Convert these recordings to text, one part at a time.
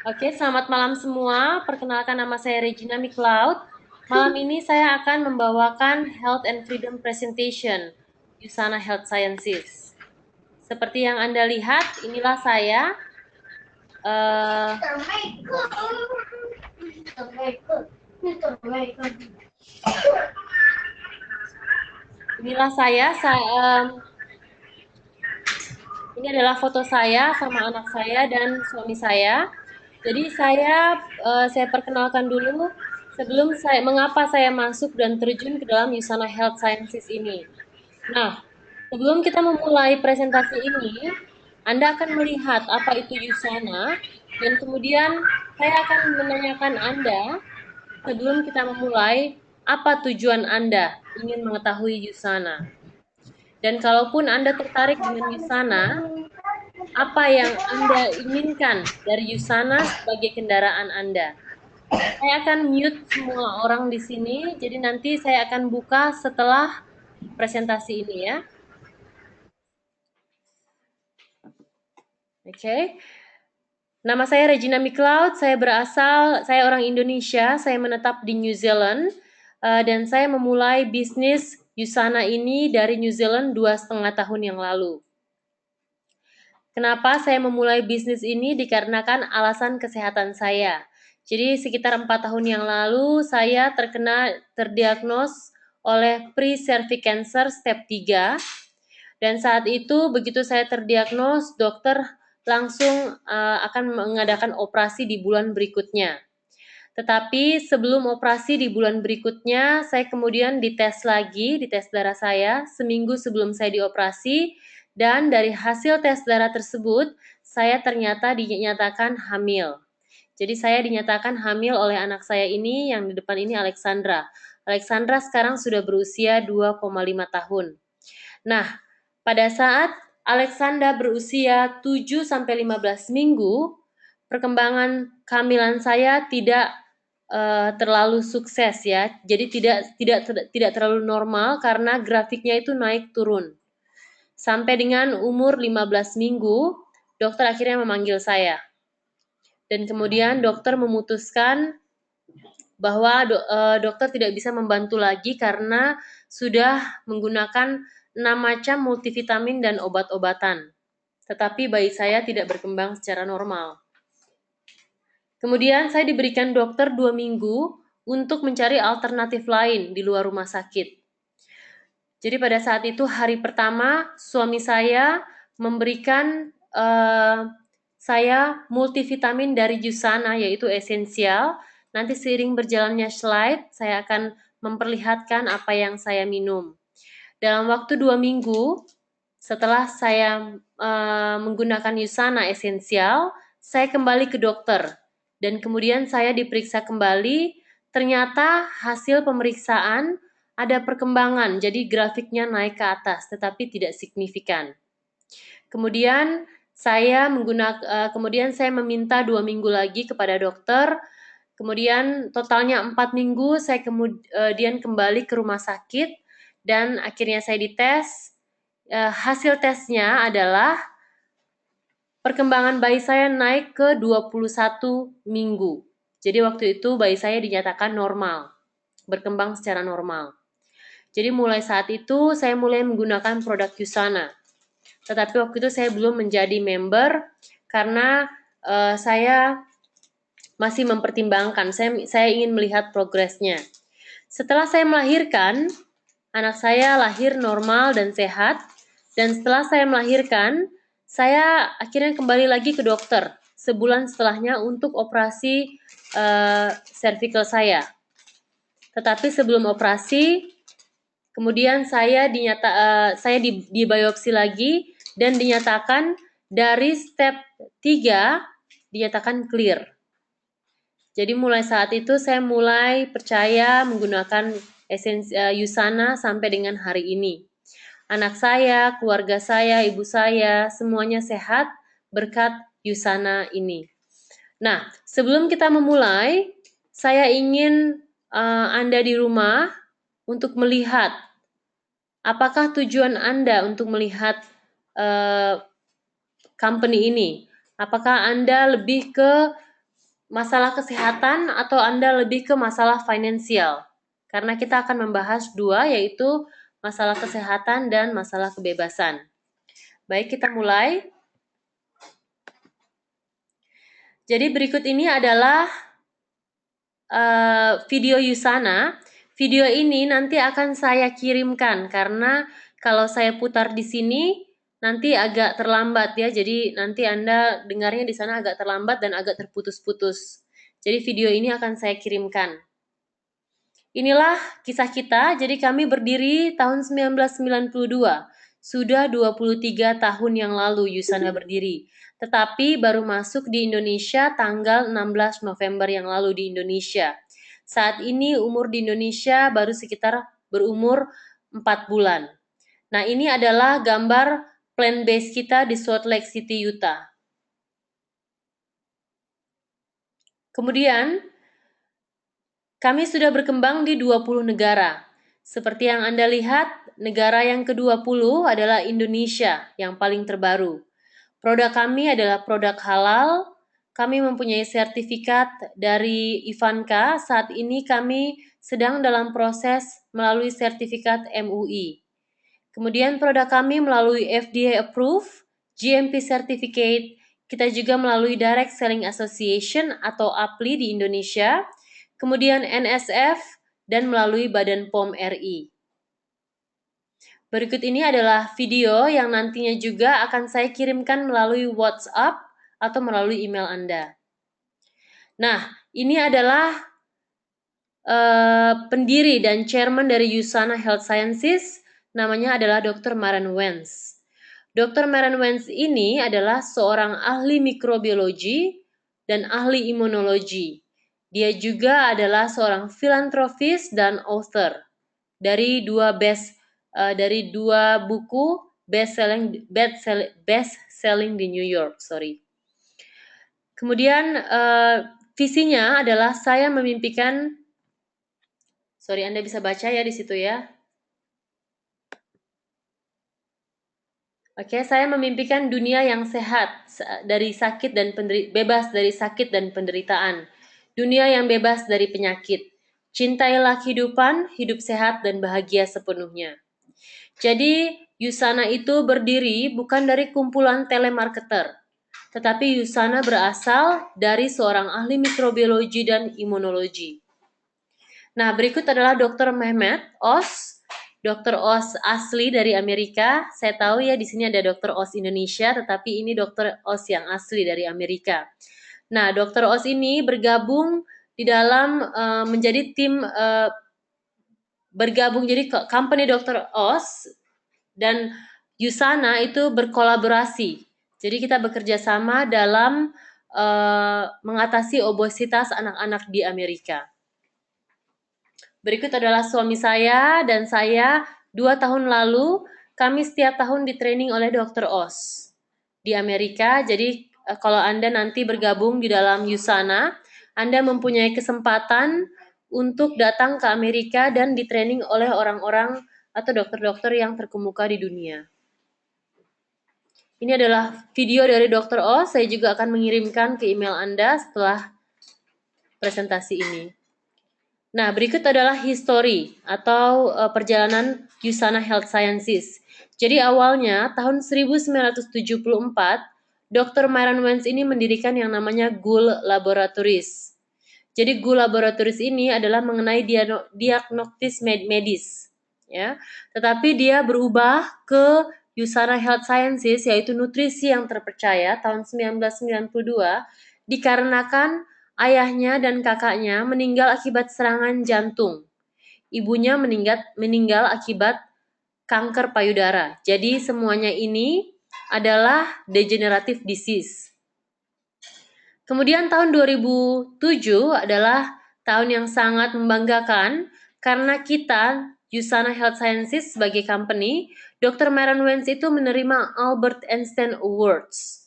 Oke, selamat malam semua. Perkenalkan nama saya Regina McLeod. Malam ini saya akan membawakan Health and Freedom Presentation, Usana Health Sciences. Seperti yang Anda lihat, inilah saya. Eh, inilah ini adalah foto saya sama anak saya dan suami saya. Jadi saya perkenalkan dulu mengapa saya masuk dan terjun ke dalam Usana Health Sciences ini. Nah, sebelum kita memulai presentasi ini, Anda akan melihat apa itu Usana, dan kemudian saya akan menanyakan Anda sebelum kita memulai, apa tujuan Anda ingin mengetahui Usana. Dan kalaupun Anda tertarik dengan Usana, apa yang Anda inginkan dari Usana sebagai kendaraan Anda. Saya akan mute semua orang di sini, jadi nanti saya akan buka setelah presentasi ini ya. Oke. Nama saya Regina McLeod, saya orang Indonesia, saya menetap di New Zealand, dan saya memulai bisnis Usana ini dari New Zealand 2,5 tahun yang lalu. Kenapa saya memulai bisnis ini? Dikarenakan alasan kesehatan saya. Jadi sekitar 4 tahun yang lalu saya terdiagnos oleh pre-cervic cancer step 3. Dan saat itu begitu saya terdiagnos, dokter langsung akan mengadakan operasi di bulan berikutnya. Tetapi sebelum operasi di bulan berikutnya, saya kemudian dites lagi, dites darah saya seminggu sebelum saya dioperasi, dan dari hasil tes darah tersebut, saya ternyata dinyatakan hamil. Jadi saya dinyatakan hamil oleh anak saya ini, yang di depan ini Alexandra. Alexandra sekarang sudah berusia 2,5 tahun. Nah, pada saat Alexandra berusia 7-15 minggu, perkembangan kehamilan saya tidak terlalu sukses ya. Jadi tidak terlalu normal karena grafiknya itu naik turun. Sampai dengan umur 15 minggu, dokter akhirnya memanggil saya. Dan kemudian dokter memutuskan bahwa dokter tidak bisa membantu lagi karena sudah menggunakan 6 macam multivitamin dan obat-obatan. Tetapi bayi saya tidak berkembang secara normal. Kemudian saya diberikan dokter 2 minggu untuk mencari alternatif lain di luar rumah sakit. Jadi pada saat itu hari pertama suami saya memberikan saya multivitamin dari Jusana, yaitu esensial. Nanti seiring berjalannya slide saya akan memperlihatkan apa yang saya minum. Dalam waktu 2 minggu setelah saya menggunakan Usana esensial, saya kembali ke dokter dan kemudian saya diperiksa kembali. Ternyata hasil pemeriksaan ada perkembangan, jadi grafiknya naik ke atas tetapi tidak signifikan. Kemudian kemudian saya meminta 2 minggu lagi kepada dokter. Kemudian totalnya 4 minggu saya kemudian kembali ke rumah sakit dan akhirnya saya dites. Hasil tesnya adalah perkembangan bayi saya naik ke 21 minggu. Jadi waktu itu bayi saya dinyatakan normal, berkembang secara normal. Jadi mulai saat itu saya mulai menggunakan produk Usana. Tetapi waktu itu saya belum menjadi member karena saya masih mempertimbangkan. Saya ingin melihat progresnya. Setelah saya melahirkan, anak saya lahir normal dan sehat. Dan setelah saya melahirkan, saya akhirnya kembali lagi ke dokter sebulan setelahnya untuk operasi cervical saya. Tetapi sebelum operasi, kemudian saya dibiopsi lagi dan dinyatakan dari step 3 dinyatakan clear. Jadi mulai saat itu saya mulai percaya menggunakan Usana sampai dengan hari ini. Anak saya, keluarga saya, ibu saya, semuanya sehat berkat Usana ini. Nah, sebelum kita memulai, saya ingin Anda di rumah untuk melihat apakah tujuan Anda untuk melihat company ini. Apakah Anda lebih ke masalah kesehatan atau Anda lebih ke masalah finansial? Karena kita akan membahas dua, yaitu masalah kesehatan dan masalah kebebasan. Baik, kita mulai. Jadi berikut ini adalah video Yusana. Video ini nanti akan saya kirimkan karena kalau saya putar di sini nanti agak terlambat ya. Jadi nanti Anda dengarnya di sana agak terlambat dan agak terputus-putus. Jadi video ini akan saya kirimkan. Inilah kisah kita. Jadi kami berdiri tahun 1992. Sudah 23 tahun yang lalu Yusana berdiri. Tetapi baru masuk di Indonesia tanggal 16 November yang lalu di Indonesia. Saat ini umur di Indonesia baru sekitar berumur 4 bulan. Nah, ini adalah gambar plan base kita di Salt Lake City, Utah. Kemudian, kami sudah berkembang di 20 negara. Seperti yang Anda lihat, negara yang ke-20 adalah Indonesia yang paling terbaru. Produk kami adalah produk halal. Kami mempunyai sertifikat dari Ivanka. Saat ini kami sedang dalam proses melalui sertifikat MUI. Kemudian produk kami melalui FDA Approved, GMP Certificate. Kita juga melalui Direct Selling Association atau APLI di Indonesia. Kemudian NSF dan melalui Badan POM RI. Berikut ini adalah video yang nantinya juga akan saya kirimkan melalui WhatsApp atau melalui email Anda. Nah, ini adalah pendiri dan chairman dari Usana Health Sciences, namanya adalah Dr. Maren Wens. Dr. Maren Wens ini adalah seorang ahli mikrobiologi dan ahli imunologi. Dia juga adalah seorang filantropis dan author dari dua buku best selling di New York. Kemudian visinya adalah saya memimpikan. Anda bisa baca ya di situ ya. Oke, saya memimpikan dunia yang sehat dari sakit dan bebas dari sakit dan penderitaan. Dunia yang bebas dari penyakit. Cintailah kehidupan, hidup sehat dan bahagia sepenuhnya. Jadi, Usana itu berdiri bukan dari kumpulan telemarketer, tetapi Usana berasal dari seorang ahli mikrobiologi dan imunologi. Nah, berikut adalah Dr. Mehmet Oz. Dr. Oz asli dari Amerika. Saya tahu ya di sini ada Dr. Oz Indonesia, tetapi ini Dr. Oz yang asli dari Amerika. Nah, Dr. Oz ini bergabung di dalam menjadi tim bergabung jadi company Dr. Oz dan Usana itu berkolaborasi. Jadi kita bekerja sama dalam mengatasi obesitas anak-anak di Amerika. Berikut adalah suami saya dan saya 2 tahun lalu kami setiap tahun di training oleh Dr. Oz di Amerika. Jadi kalau Anda nanti bergabung di dalam Usana, Anda mempunyai kesempatan untuk datang ke Amerika dan di training oleh orang-orang atau dokter-dokter yang terkemuka di dunia. Ini adalah video dari Dr. Oz. Saya juga akan mengirimkan ke email Anda setelah presentasi ini. Nah, berikut adalah history atau perjalanan Usana Health Sciences. Jadi awalnya tahun 1974, Dr. Maren Wens ini mendirikan yang namanya Gould Laboratories. Jadi Gould Laboratories ini adalah mengenai diagnostis medis, ya. Tetapi dia berubah ke Usana Health Sciences yaitu nutrisi yang terpercaya tahun 1992 dikarenakan ayahnya dan kakaknya meninggal akibat serangan jantung. Ibunya meninggal akibat kanker payudara. Jadi semuanya ini adalah degenerative disease. Kemudian tahun 2007 adalah tahun yang sangat membanggakan karena kita Usana Health Sciences sebagai company, Dr. Maren Wens itu menerima Albert Einstein Awards.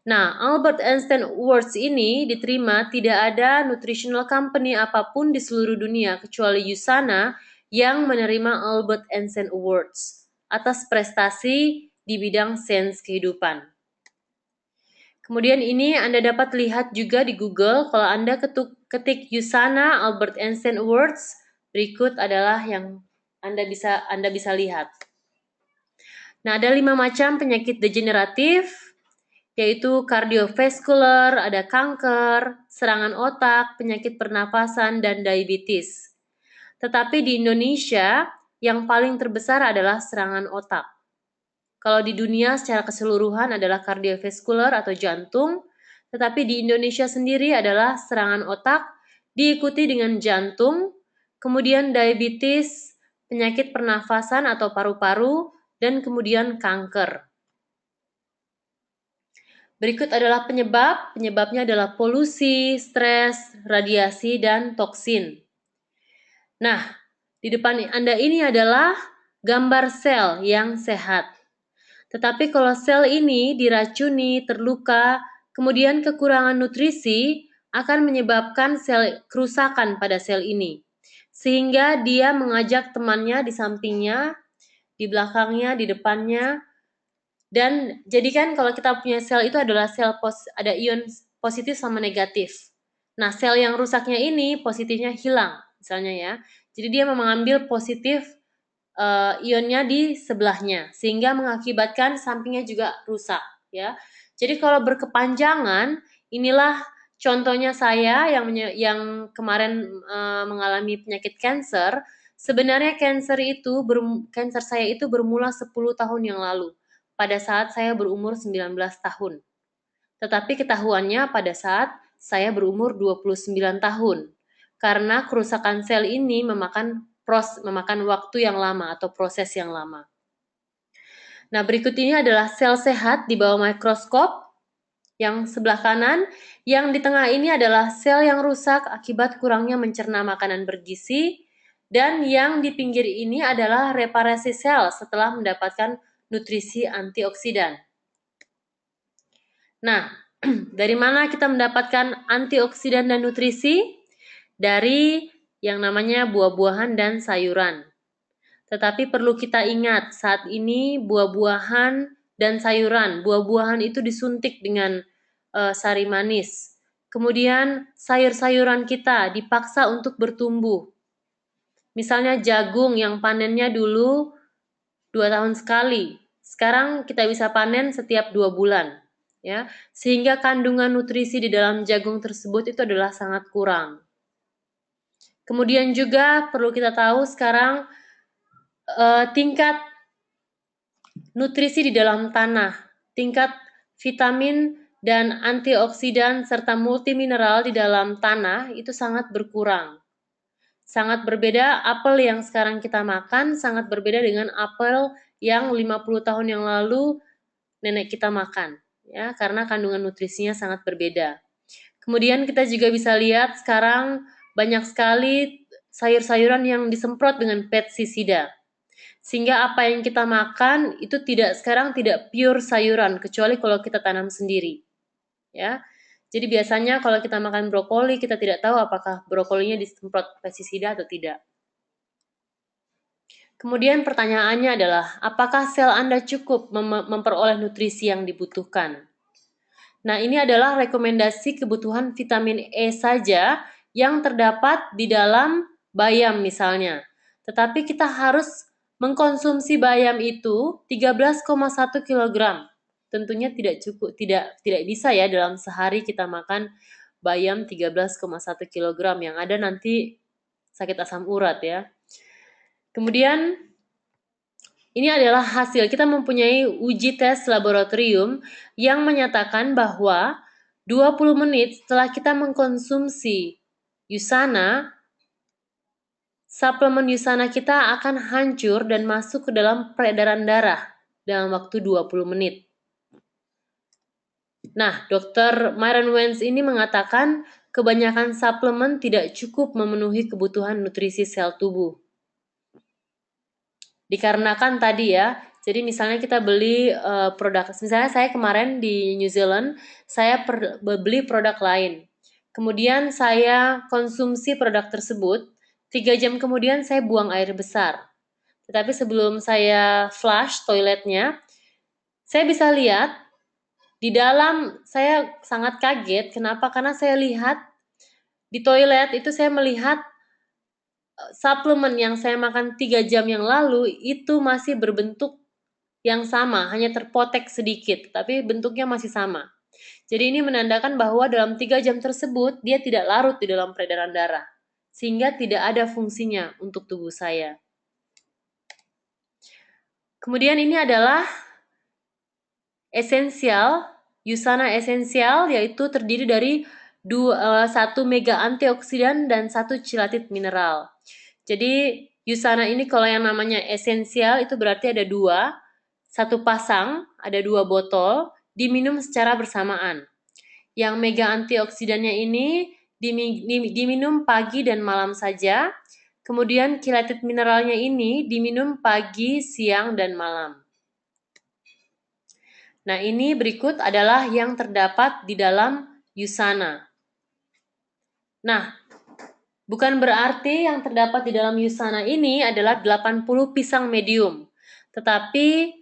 Nah, Albert Einstein Awards ini diterima tidak ada nutritional company apapun di seluruh dunia kecuali Usana yang menerima Albert Einstein Awards atas prestasi di bidang sains kehidupan. Kemudian ini Anda dapat lihat juga di Google, kalau Anda ketik USANA Albert Einstein Awards, berikut adalah yang Anda bisa lihat. Nah, ada 5 macam penyakit degeneratif, yaitu kardiovaskular, ada kanker, serangan otak, penyakit pernapasan, dan diabetes. Tetapi di Indonesia, yang paling terbesar adalah serangan otak. Kalau di dunia secara keseluruhan adalah kardiovaskular atau jantung, tetapi di Indonesia sendiri adalah serangan otak, diikuti dengan jantung, kemudian diabetes, penyakit pernafasan atau paru-paru, dan kemudian kanker. Berikut adalah penyebabnya adalah polusi, stres, radiasi, dan toksin. Nah, di depan Anda ini adalah gambar sel yang sehat. Tetapi kalau sel ini diracuni, terluka, kemudian kekurangan nutrisi akan menyebabkan kerusakan pada sel ini. Sehingga dia mengajak temannya di sampingnya, di belakangnya, di depannya. Dan jadikan kalau kita punya sel itu adalah ada ion positif sama negatif. Nah, sel yang rusaknya ini positifnya hilang, misalnya ya. Jadi dia mengambil positif ionnya di sebelahnya sehingga mengakibatkan sampingnya juga rusak ya. Jadi kalau berkepanjangan, inilah contohnya saya yang kemarin mengalami penyakit kanker. Sebenarnya kanker saya itu bermula 10 tahun yang lalu pada saat saya berumur 19 tahun. Tetapi ketahuannya pada saat saya berumur 29 tahun. Karena kerusakan sel ini memakan waktu yang lama atau proses yang lama. Nah, berikut ini adalah sel sehat di bawah mikroskop. Yang sebelah kanan, yang di tengah ini adalah sel yang rusak akibat kurangnya mencerna makanan bergizi, dan yang di pinggir ini adalah reparasi sel setelah mendapatkan nutrisi antioksidan. Nah, dari mana kita mendapatkan antioksidan dan nutrisi? Dari yang namanya buah-buahan dan sayuran. Tetapi perlu kita ingat, saat ini buah-buahan dan sayuran, buah-buahan itu disuntik dengan sari manis. Kemudian sayur-sayuran kita dipaksa untuk bertumbuh. Misalnya jagung yang panennya dulu 2 tahun sekali, sekarang kita bisa panen setiap 2 bulan. Ya, sehingga kandungan nutrisi di dalam jagung tersebut itu adalah sangat kurang. Kemudian juga perlu kita tahu sekarang tingkat nutrisi di dalam tanah, tingkat vitamin dan antioksidan serta multimineral di dalam tanah itu sangat berkurang. Sangat berbeda, apel yang sekarang kita makan sangat berbeda dengan apel yang 50 tahun yang lalu nenek kita makan, ya, karena kandungan nutrisinya sangat berbeda. Kemudian kita juga bisa lihat sekarang banyak sekali sayur-sayuran yang disemprot dengan pestisida. Sehingga apa yang kita makan itu sekarang tidak pure sayuran kecuali kalau kita tanam sendiri. Ya. Jadi biasanya kalau kita makan brokoli, kita tidak tahu apakah brokolinya disemprot pestisida atau tidak. Kemudian pertanyaannya adalah, apakah sel Anda cukup memperoleh nutrisi yang dibutuhkan? Nah, ini adalah rekomendasi kebutuhan vitamin E saja yang terdapat di dalam bayam misalnya. Tetapi kita harus mengkonsumsi bayam itu 13,1 kg. Tentunya tidak cukup, tidak bisa ya dalam sehari kita makan bayam 13,1 kg, yang ada nanti sakit asam urat ya. Kemudian ini adalah hasil, kita mempunyai uji tes laboratorium yang menyatakan bahwa 20 menit setelah kita mengkonsumsi USANA, suplemen USANA kita akan hancur dan masuk ke dalam peredaran darah dalam waktu 20 menit. Nah, Dr. Myron Wentz ini mengatakan kebanyakan suplemen tidak cukup memenuhi kebutuhan nutrisi sel tubuh. Dikarenakan tadi ya, jadi misalnya kita beli produk, misalnya saya kemarin di New Zealand, saya beli produk lain. Kemudian saya konsumsi produk tersebut, 3 jam kemudian saya buang air besar. Tetapi sebelum saya flush toiletnya, saya bisa lihat Di dalam saya sangat kaget, kenapa? Karena saya lihat di toilet itu saya melihat suplemen yang saya makan 3 jam yang lalu itu masih berbentuk yang sama, hanya terpotek sedikit, tapi bentuknya masih sama. Jadi ini menandakan bahwa dalam 3 jam tersebut dia tidak larut di dalam peredaran darah, sehingga tidak ada fungsinya untuk tubuh saya. Kemudian ini adalah esensial, Usana esensial, yaitu terdiri dari 1 mega antioksidan dan 1 chelatit mineral. Jadi Usana ini kalau yang namanya esensial itu berarti ada 2, 1 pasang, ada 2 botol, diminum secara bersamaan. Yang mega antioksidannya ini diminum pagi dan malam saja. Kemudian chelatit mineralnya ini diminum pagi, siang, dan malam. Nah, ini berikut adalah yang terdapat di dalam Usana. Nah, bukan berarti yang terdapat di dalam Usana ini adalah 80 pisang medium, tetapi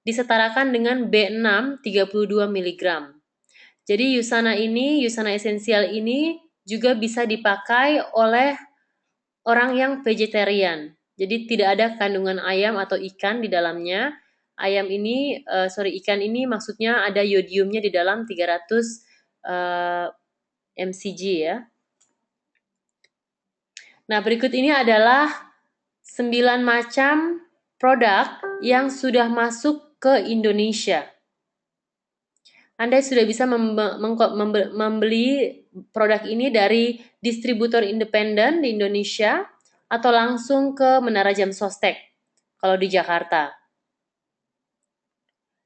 disetarakan dengan B6 32 mg. Jadi Usana esensial ini juga bisa dipakai oleh orang yang vegetarian. Jadi tidak ada kandungan ayam atau ikan di dalamnya. Ikan ini maksudnya ada yodiumnya di dalam 300 mcg ya. Nah, berikut ini adalah 9 macam produk yang sudah masuk ke Indonesia. Anda sudah bisa membeli produk ini dari distributor independen di Indonesia atau langsung ke Menara Jam Sostek kalau di Jakarta.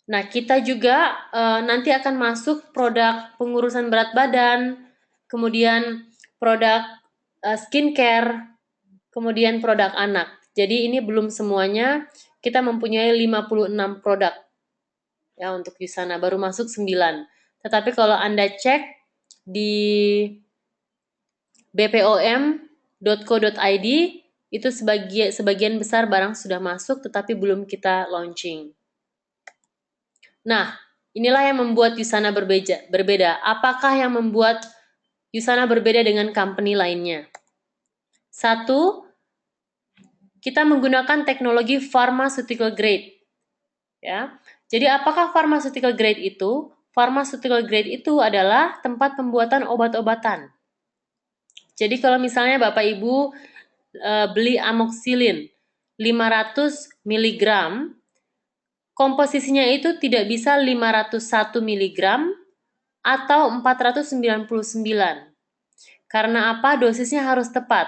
Nah, kita juga nanti akan masuk produk pengurusan berat badan, kemudian produk skincare, kemudian produk anak. Jadi ini belum semuanya, kita mempunyai 56 produk ya untuk Usana, baru masuk 9. Tetapi kalau Anda cek di bpom.co.id itu sebagian besar barang sudah masuk tetapi belum kita launching. Nah, inilah yang membuat Usana berbeda. Apakah yang membuat Usana berbeda dengan company lainnya? 1, kita menggunakan teknologi pharmaceutical grade. Ya. Jadi apakah pharmaceutical grade itu? Pharmaceutical grade itu adalah tempat pembuatan obat-obatan. Jadi kalau misalnya Bapak Ibu beli amoxicillin 500 mg, komposisinya itu tidak bisa 501 mg atau 499. Karena apa? Dosisnya harus tepat.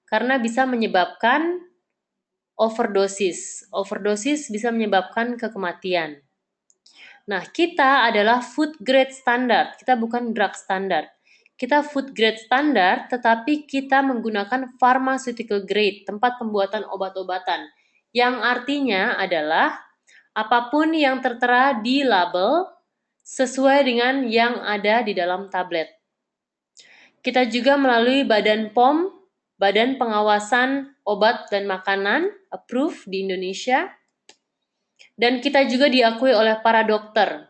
Karena bisa menyebabkan overdosis. Overdosis bisa menyebabkan kematian. Nah, kita adalah food grade standard. Kita bukan drug standard. Kita food grade standard, tetapi kita menggunakan pharmaceutical grade, tempat pembuatan obat-obatan. Yang artinya adalah apapun yang tertera di label sesuai dengan yang ada di dalam tablet. Kita juga melalui Badan POM, Badan Pengawasan Obat dan Makanan, approved di Indonesia. Dan kita juga diakui oleh para dokter.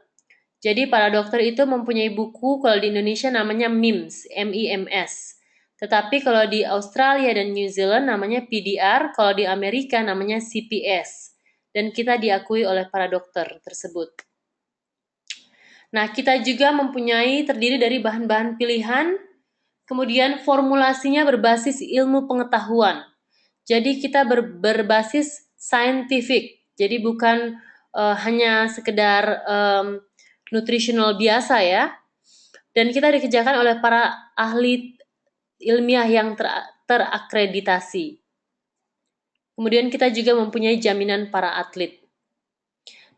Jadi para dokter itu mempunyai buku, kalau di Indonesia namanya MIMS, M-I-M-S. Tetapi kalau di Australia dan New Zealand namanya PDR, kalau di Amerika namanya CPS. Dan kita diakui oleh para dokter tersebut. Nah, kita juga mempunyai terdiri dari bahan-bahan pilihan, kemudian formulasinya berbasis ilmu pengetahuan. Jadi kita berbasis scientific. Jadi bukan hanya sekedar nutritional biasa ya. Dan kita dikerjakan oleh para ahli ilmiah yang terakreditasi. Kemudian kita juga mempunyai jaminan para atlet.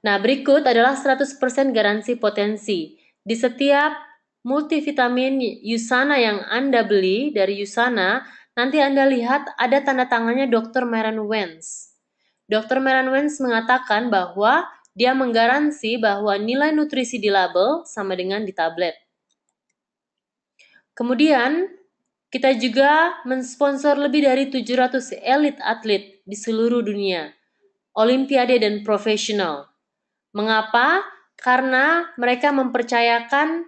Nah, berikut adalah 100% garansi potensi. Di setiap multivitamin Usana yang Anda beli dari Usana, nanti Anda lihat ada tanda tangannya Dr. Maren Wens. Dr. Maren Wens mengatakan bahwa dia menggaransi bahwa nilai nutrisi di label sama dengan di tablet. Kemudian, kita juga mensponsor lebih dari 700 elit atlet di seluruh dunia, olimpiade dan profesional. Mengapa? karena mereka mempercayakan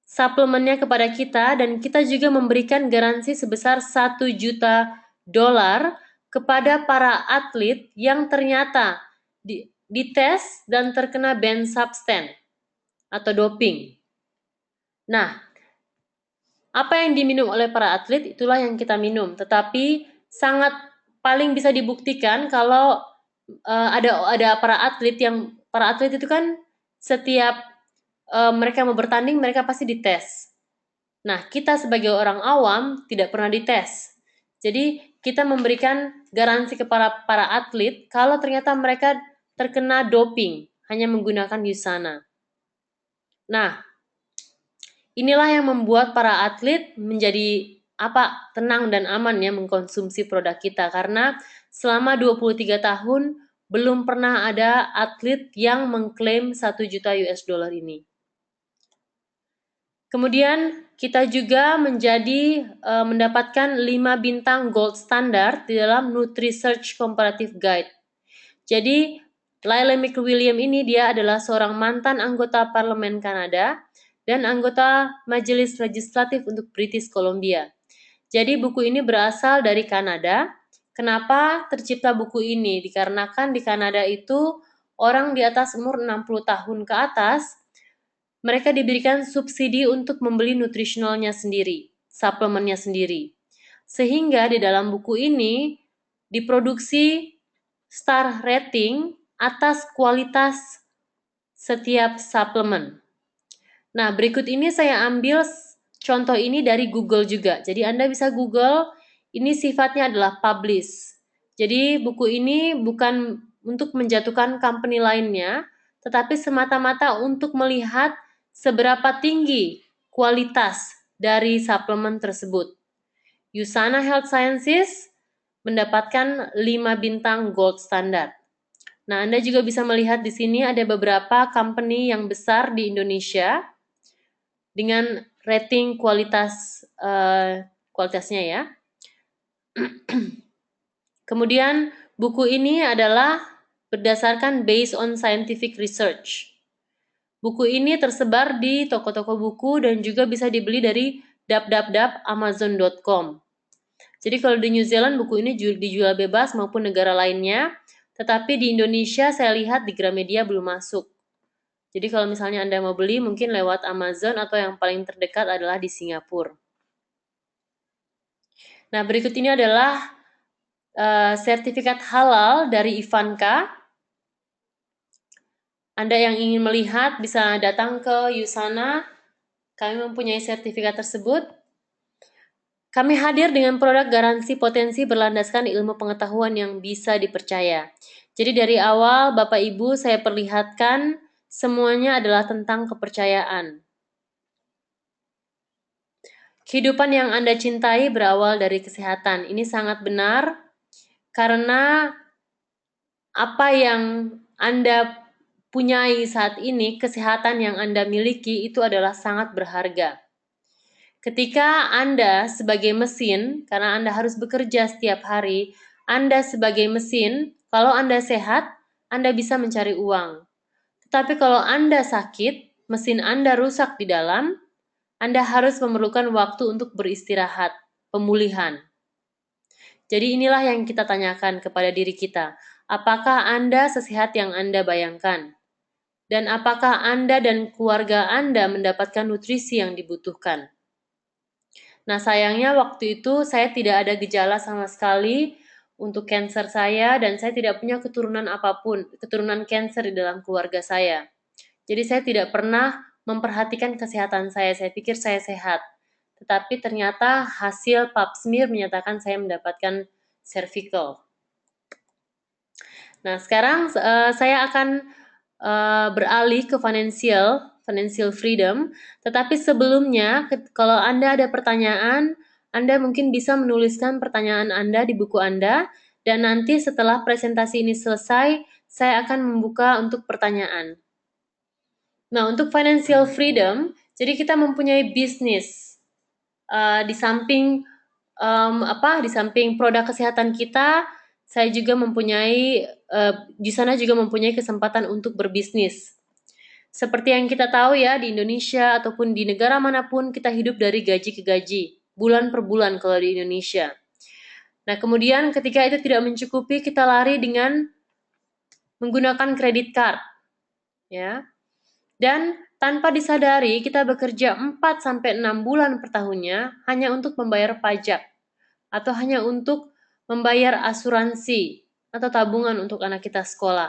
suplemennya kepada kita dan kita juga memberikan garansi sebesar 1 juta dolar kepada para atlet yang ternyata dites dan terkena ban substance atau doping. Nah, apa yang diminum oleh para atlet itulah yang kita minum, tetapi sangat paling bisa dibuktikan kalau ada para atlet itu kan setiap mereka mau bertanding mereka pasti dites. Nah, kita sebagai orang awam tidak pernah dites. Jadi, kita memberikan garansi kepada para atlet kalau ternyata mereka terkena doping hanya menggunakan USANA. Nah, inilah yang membuat para atlet menjadi tenang dan aman ya mengkonsumsi produk kita karena selama 23 tahun belum pernah ada atlet yang mengklaim 1 juta US dollar ini. Kemudian kita juga mendapatkan 5 bintang gold standard di dalam NutriSearch Comparative Guide. Jadi Lyle McWilliam ini dia adalah seorang mantan anggota parlemen Kanada dan anggota Majelis Legislatif untuk British Columbia. Jadi buku ini berasal dari Kanada. Kenapa tercipta buku ini? Dikarenakan di Kanada itu orang di atas umur 60 tahun ke atas mereka diberikan subsidi untuk membeli nutritionalnya sendiri, suplemennya sendiri. Sehingga di dalam buku ini diproduksi star rating atas kualitas setiap suplemen. Nah, berikut ini saya ambil contoh ini dari Google juga. Jadi Anda bisa Google, ini sifatnya adalah publish. Jadi buku ini bukan untuk menjatuhkan company lainnya, tetapi semata-mata untuk melihat seberapa tinggi kualitas dari suplemen tersebut. USANA Health Sciences mendapatkan 5 bintang gold standard. Nah, Anda juga bisa melihat di sini ada beberapa company yang besar di Indonesia dengan rating kualitasnya ya. Kemudian buku ini adalah berdasarkan based on scientific research. Buku ini tersebar di toko-toko buku dan juga bisa dibeli dari www.amazon.com. Jadi kalau di New Zealand buku ini dijual bebas maupun negara lainnya, tetapi di Indonesia saya lihat di Gramedia belum masuk. Jadi kalau misalnya Anda mau beli mungkin lewat Amazon atau yang paling terdekat adalah di Singapura. Nah, berikut ini adalah sertifikat halal dari Ivanka. Anda yang ingin melihat bisa datang ke USANA. Kami mempunyai sertifikat tersebut. Kami hadir dengan produk garansi potensi berlandaskan ilmu pengetahuan yang bisa dipercaya. Jadi dari awal Bapak Ibu saya perlihatkan semuanya adalah tentang kepercayaan. Kehidupan yang Anda cintai berawal dari kesehatan. Ini sangat benar karena apa yang Anda punyai saat ini, kesehatan yang Anda miliki itu adalah sangat berharga. Ketika Anda sebagai mesin, karena Anda harus bekerja setiap hari, Anda sebagai mesin, kalau Anda sehat, Anda bisa mencari uang. Tetapi kalau Anda sakit, mesin Anda rusak di dalam, Anda harus memerlukan waktu untuk beristirahat, pemulihan. Jadi inilah yang kita tanyakan kepada diri kita. Apakah Anda sesehat yang Anda bayangkan? Dan apakah Anda dan keluarga Anda mendapatkan nutrisi yang dibutuhkan? Nah, sayangnya waktu itu saya tidak ada gejala sama sekali untuk kanker saya dan saya tidak punya keturunan apapun, keturunan kanker di dalam keluarga saya. Jadi saya tidak pernah memperhatikan kesehatan saya. Saya pikir saya sehat. Tetapi ternyata hasil pap smear menyatakan saya mendapatkan cervical. Nah, sekarang saya akan beralih ke financial freedom. Tetapi sebelumnya, kalau Anda ada pertanyaan, Anda mungkin bisa menuliskan pertanyaan Anda di buku Anda, dan nanti setelah presentasi ini selesai, saya akan membuka untuk pertanyaan. Nah, untuk financial freedom, jadi kita mempunyai bisnis di samping produk kesehatan kita, Yusana juga mempunyai kesempatan untuk berbisnis. Seperti yang kita tahu ya, di Indonesia ataupun di negara manapun kita hidup dari gaji ke gaji, bulan per bulan kalau di Indonesia. Nah, kemudian ketika itu tidak mencukupi, kita lari dengan menggunakan kredit card, ya. Dan tanpa disadari, kita bekerja 4-6 bulan per tahunnya hanya untuk membayar pajak atau hanya untuk membayar asuransi atau tabungan untuk anak kita sekolah.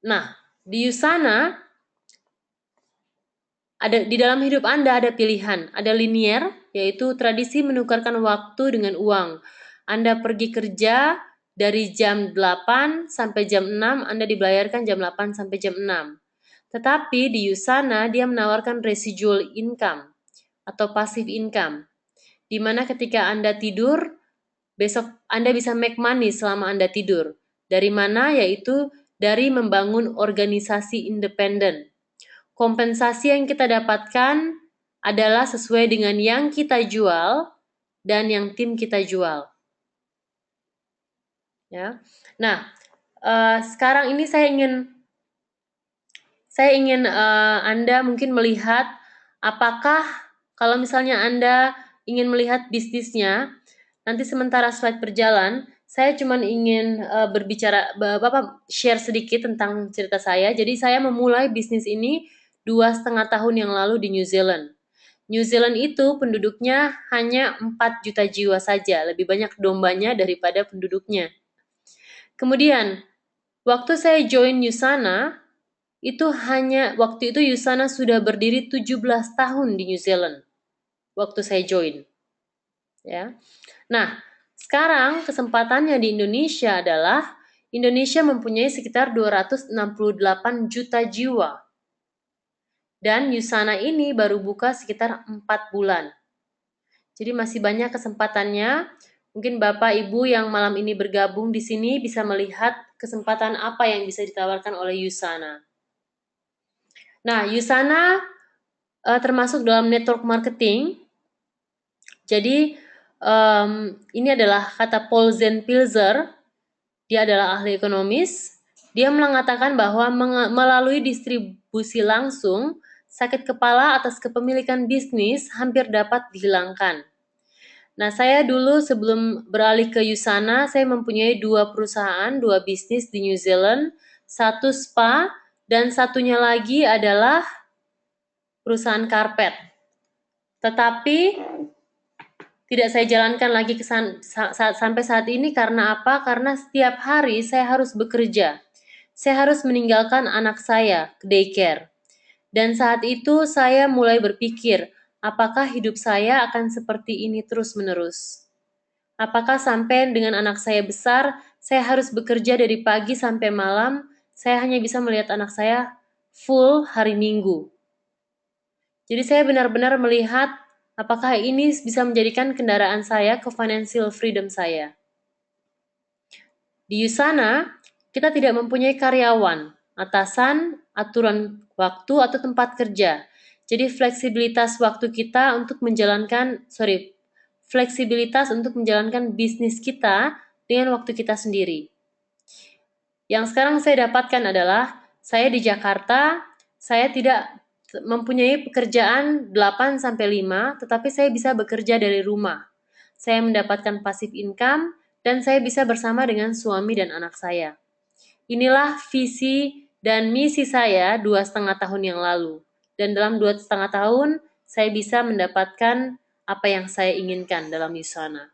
Nah, di Yusana di dalam hidup Anda ada pilihan, ada linier, yaitu tradisi menukarkan waktu dengan uang. Anda pergi kerja dari jam 8 sampai jam 6, Anda dibayarkan jam 8 sampai jam 6. Tetapi di Yusana dia menawarkan residual income atau passive income, di mana ketika Anda tidur, besok Anda bisa make money selama Anda tidur. Dari mana? Yaitu dari membangun organisasi independen. Kompensasi yang kita dapatkan adalah sesuai dengan yang kita jual dan yang tim kita jual. Ya. Nah, sekarang ini saya ingin Anda mungkin melihat apakah kalau misalnya Anda ingin melihat bisnisnya, nanti sementara slide berjalan, saya cuma ingin share sedikit tentang cerita saya. Jadi saya memulai bisnis ini 2,5 tahun yang lalu di New Zealand. New Zealand itu penduduknya hanya 4 juta jiwa saja, lebih banyak dombanya daripada penduduknya. Kemudian, waktu saya join Yusana, waktu itu Yusana sudah berdiri 17 tahun di New Zealand. Waktu saya join. Ya. Nah, sekarang kesempatannya di Indonesia adalah Indonesia mempunyai sekitar 268 juta jiwa. Dan Yusana ini baru buka sekitar 4 bulan. Jadi masih banyak kesempatannya. Mungkin Bapak Ibu yang malam ini bergabung di sini bisa melihat kesempatan apa yang bisa ditawarkan oleh Yusana. Nah, Yusana termasuk dalam network marketing. Jadi ini adalah kata Paul Zen-Pilzer. Dia adalah ahli ekonomis. Dia mengatakan bahwa melalui distribusi langsung, sakit kepala atas kepemilikan bisnis hampir dapat dihilangkan. Nah, saya dulu sebelum beralih ke Yusana, saya mempunyai 2 perusahaan, 2 bisnis di New Zealand, 1 spa, dan satunya lagi adalah perusahaan karpet. Tetapi tidak saya jalankan lagi sampai saat ini karena apa? Karena setiap hari saya harus bekerja. Saya harus meninggalkan anak saya ke daycare. Dan saat itu saya mulai berpikir, apakah hidup saya akan seperti ini terus-menerus? Apakah sampai dengan anak saya besar, saya harus bekerja dari pagi sampai malam, saya hanya bisa melihat anak saya full hari Minggu. Jadi saya benar-benar melihat apakah ini bisa menjadikan kendaraan saya ke financial freedom saya. Di Yusana, kita tidak mempunyai karyawan, atasan, aturan waktu atau tempat kerja. Jadi fleksibilitas untuk menjalankan bisnis kita dengan waktu kita sendiri. Yang sekarang saya dapatkan adalah saya di Jakarta, saya tidak mempunyai pekerjaan 8-5, tetapi saya bisa bekerja dari rumah. Saya mendapatkan passive income dan saya bisa bersama dengan suami dan anak saya. Inilah visi dan misi saya 2,5 tahun yang lalu. Dan dalam 2,5 tahun, saya bisa mendapatkan apa yang saya inginkan dalam Yusana.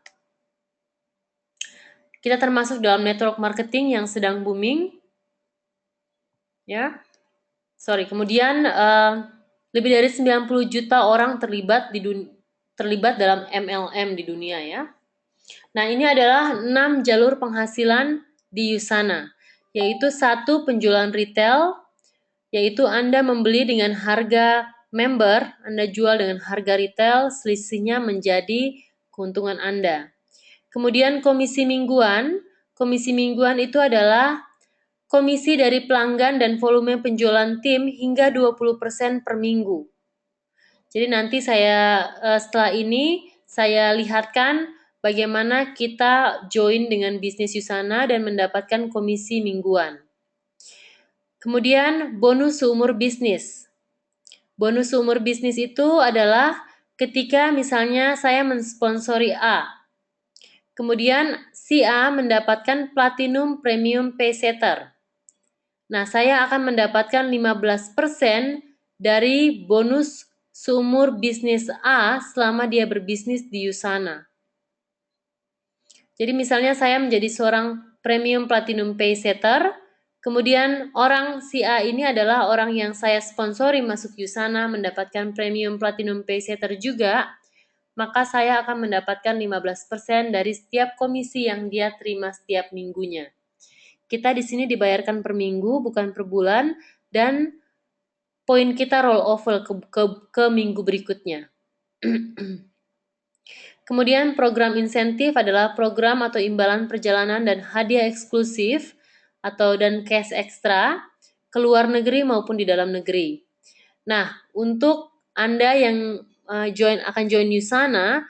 Kita termasuk dalam network marketing yang sedang booming. Ya. Kemudian lebih dari 90 juta orang terlibat dalam MLM di dunia ya. Nah, ini adalah 6 jalur penghasilan di Yusana, yaitu 1 penjualan retail, yaitu Anda membeli dengan harga member, Anda jual dengan harga retail, selisihnya menjadi keuntungan Anda. Kemudian komisi mingguan itu adalah komisi dari pelanggan dan volume penjualan tim hingga 20% per minggu. Jadi nanti setelah ini saya lihatkan bagaimana kita join dengan bisnis Yusana dan mendapatkan komisi mingguan. Kemudian bonus seumur bisnis. Bonus seumur bisnis itu adalah ketika misalnya saya mensponsori A. Kemudian si A mendapatkan Platinum Premium Paysetter. Nah, saya akan mendapatkan 15% dari bonus seumur bisnis A selama dia berbisnis di Yusana. Jadi misalnya saya menjadi seorang Premium Platinum Paysetter, kemudian orang si A ini adalah orang yang saya sponsori masuk Yusana mendapatkan Premium Platinum Paysetter juga, maka saya akan mendapatkan 15% dari setiap komisi yang dia terima setiap minggunya. Kita di sini dibayarkan per minggu, bukan per bulan, dan poin kita roll over ke minggu berikutnya. Kemudian program insentif adalah program atau imbalan perjalanan dan hadiah eksklusif dan cash ekstra ke luar negeri maupun di dalam negeri. Nah, untuk Anda yang akan join Yusana,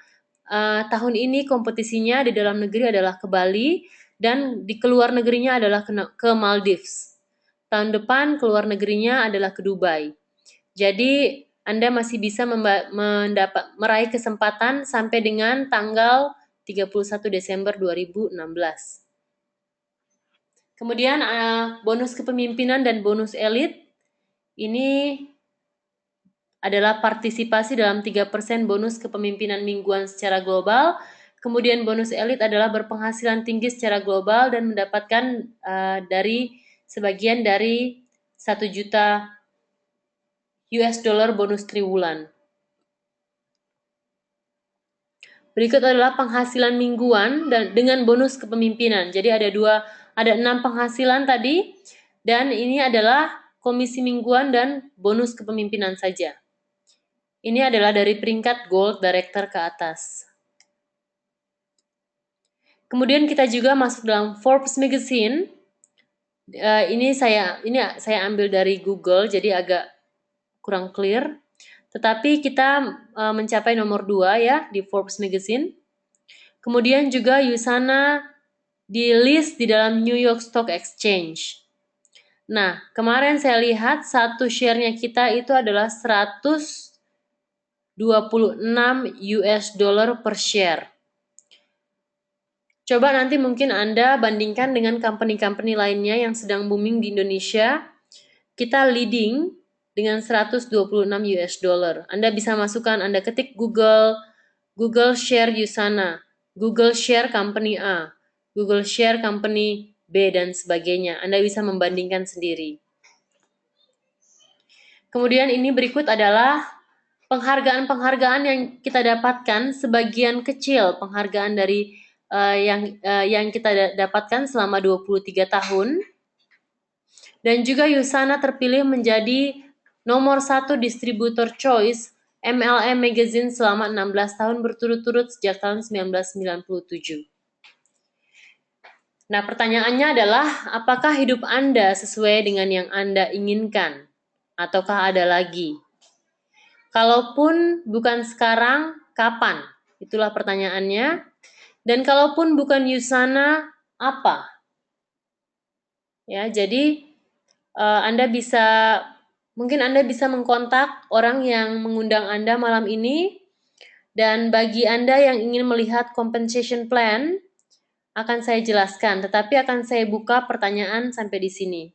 tahun ini kompetisinya di dalam negeri adalah ke Bali dan di keluar negerinya adalah ke Maldives. Tahun depan keluar negerinya adalah ke Dubai. Jadi Anda masih bisa meraih kesempatan sampai dengan tanggal 31 Desember 2016. Kemudian bonus kepemimpinan dan bonus elit ini adalah partisipasi dalam 3% bonus kepemimpinan mingguan secara global. Kemudian bonus elit adalah berpenghasilan tinggi secara global dan mendapatkan sebagian dari 1 juta US dollar bonus triwulan. Berikut adalah penghasilan mingguan dan dengan bonus kepemimpinan. Jadi ada 6 penghasilan tadi dan ini adalah komisi mingguan dan bonus kepemimpinan saja. Ini adalah dari peringkat Gold Director ke atas. Kemudian kita juga masuk dalam Forbes Magazine. Ini saya ambil dari Google, jadi agak kurang clear. Tetapi kita mencapai nomor 2 ya di Forbes Magazine. Kemudian juga Yusana di list di dalam New York Stock Exchange. Nah, kemarin saya lihat satu share-nya kita itu adalah 126 US dollar per share. Coba nanti mungkin Anda bandingkan dengan company-company lainnya yang sedang booming di Indonesia. Kita leading dengan 126 US dollar. Anda bisa masukkan, Anda ketik Google share Yusana, Google share company A, Google share company B, dan sebagainya. Anda bisa membandingkan sendiri. Kemudian ini berikut adalah penghargaan-penghargaan yang kita dapatkan, sebagian kecil penghargaan dari yang kita dapatkan selama 23 tahun. Dan juga Yusana terpilih menjadi nomor 1 distributor choice MLM Magazine selama 16 tahun berturut-turut sejak tahun 1997. Nah, pertanyaannya adalah, apakah hidup Anda sesuai dengan yang Anda inginkan? Ataukah ada lagi? Kalaupun bukan sekarang, kapan? Itulah pertanyaannya. Dan kalaupun bukan Yusana, apa? Ya, jadi mungkin Anda bisa mengkontak orang yang mengundang Anda malam ini. Dan bagi Anda yang ingin melihat compensation plan, akan saya jelaskan, tetapi akan saya buka pertanyaan sampai di sini.